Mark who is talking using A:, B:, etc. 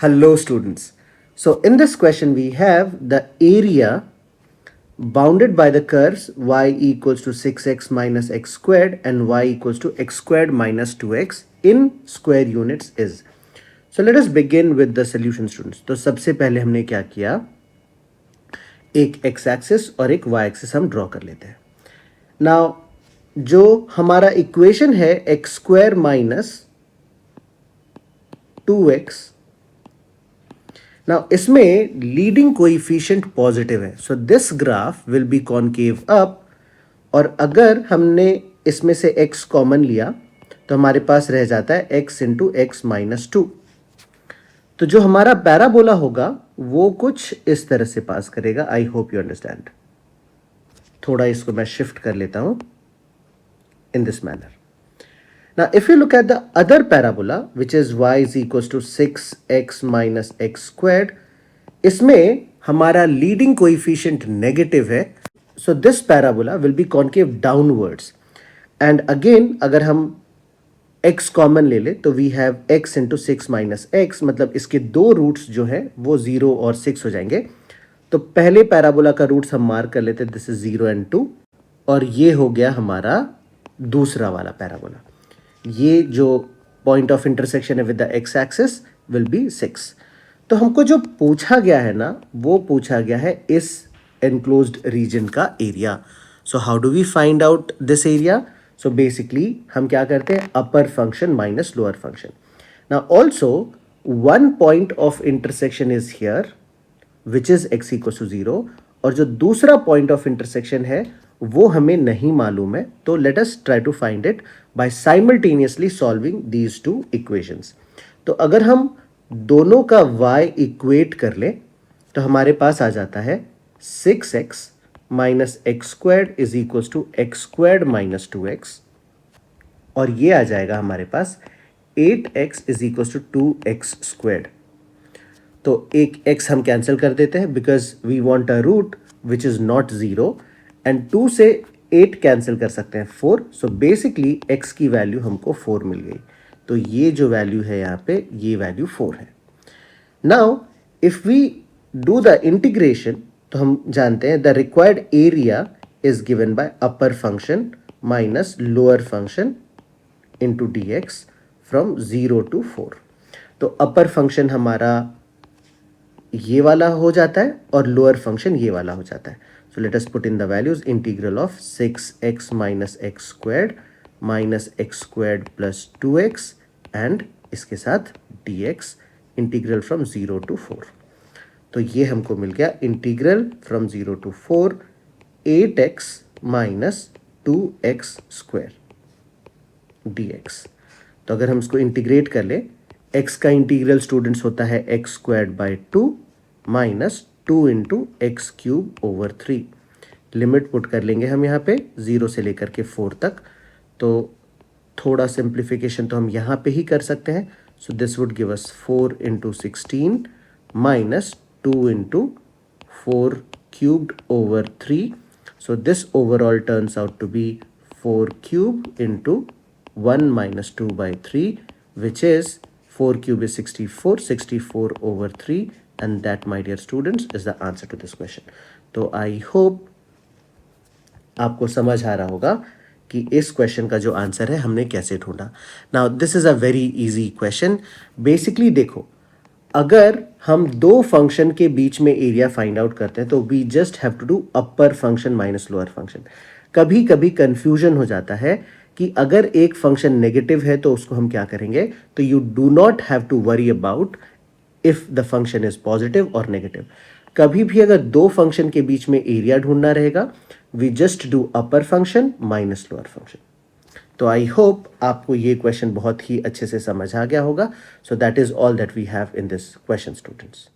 A: Hello students. So in this question we have the area bounded by the curves y equals to 6x minus x squared and y equals to x squared minus 2x in square units is. So let us begin with the solution students. तो सबसे पहले हमने क्या किया, एक x axis और एक y axis हम ड्रॉ कर लेते हैं. नाउ जो हमारा इक्वेशन है x square minus 2x, now इसमें लीडिंग कोएफिशिएंट पॉजिटिव है, so this graph will be concave up. और अगर हमने इसमें से x कॉमन लिया तो हमारे पास रह जाता है x इंटू एक्स माइनस 2. तो जो हमारा पैराबोला होगा वो कुछ इस तरह से पास करेगा. I hope you understand. थोड़ा इसको मैं शिफ्ट कर लेता हूं in this manner. Now, if you look at the other parabola, which is y is equals to 6x minus x squared, इसमें हमारा leading coefficient negative है. So this parabola will be concave downwards. And again, अगर हम x common ले ले तो we have x into 6 minus x, मतलब इसके दो रूट्स जो है वो 0 और 6 हो जाएंगे. तो पहले पैराबोला का रूट्स हम मार्क कर लेते हैं. This is 0 and 2. और ये हो गया हमारा दूसरा वाला पैराबोला. ये जो पॉइंट ऑफ इंटरसेक्शन है with the x axis will be 6. तो हमको जो पूछा गया है ना, वो पूछा गया है इस एनक्लोज्ड रीजन का area. So how do we find out this area? So basically हम क्या करते हैं, upper function minus lower function. Now also one point of intersection is here which is x equal to 0, और जो दूसरा point of intersection है वो हमें नहीं मालूम है. तो let us try to find it by simultaneously solving these two equations. तो अगर हम दोनों का y इक्वेट कर ले तो हमारे पास आ जाता है 6x minus x squared is equals to x squared minus 2x, और ये आ जाएगा हमारे पास 8x is equals to 2x squared. तो एक x हम कैंसिल कर देते हैं because we want a root which is not 0, and 2 से 8 कैंसिल कर सकते हैं 4. सो बेसिकली x की वैल्यू हमको 4 मिल गई. तो ये जो वैल्यू है यहाँ पे, ये वैल्यू 4 है. Now if we do the integration तो हम जानते हैं the required area is given by upper function minus lower function into dx from 0 to 4. तो अपर फंक्शन हमारा ये वाला हो जाता है और लोअर फंक्शन ये वाला हो जाता है. So let us put in the values. Integral of 6x minus x squared minus x squared plus 2x and इसके साथ dx integral from 0 to 4. तो ये हमको मिल गया integral from 0 to 4 8x minus 2x square dx. तो अगर हम इसको इंटीग्रेट कर ले, x का इंटीग्रल स्टूडेंट्स होता है x squared by 2 minus 2 into x cube over 3. Limit put कर लेंगे हम यहाँ पे 0 से लेकर के 4 तक. तो थोड़ा सिंप्लीफिकेशन तो हम यहाँ पे ही कर सकते हैं. So this would give us 4 into 16 minus 2 into 4 cubed over 3. So this overall turns out to be 4 cube into 1 minus 2 by 3, which is 4 cube is 64, 64 over 3, and that, my dear students, is the answer to this question. तो I hope आपको समझ आ रहा होगा कि इस question का जो answer है हमने कैसे ढूंढा. Now this is a very easy question. Basically देखो, अगर हम दो फंक्शन के बीच में एरिया फाइंड आउट करते हैं तो we just have to do upper function minus lower function. कभी कभी कंफ्यूजन हो जाता है कि अगर एक फंक्शन नेगेटिव है तो उसको हम क्या करेंगे. तो you do not have to worry about if the function is positive और नेगेटिव. कभी भी अगर दो फंक्शन के बीच में एरिया ढूंढना रहेगा, we just do upper function minus lower function. तो आई होप आपको ये क्वेश्चन बहुत ही अच्छे से समझ आ गया होगा. So that is all that we have in this question students.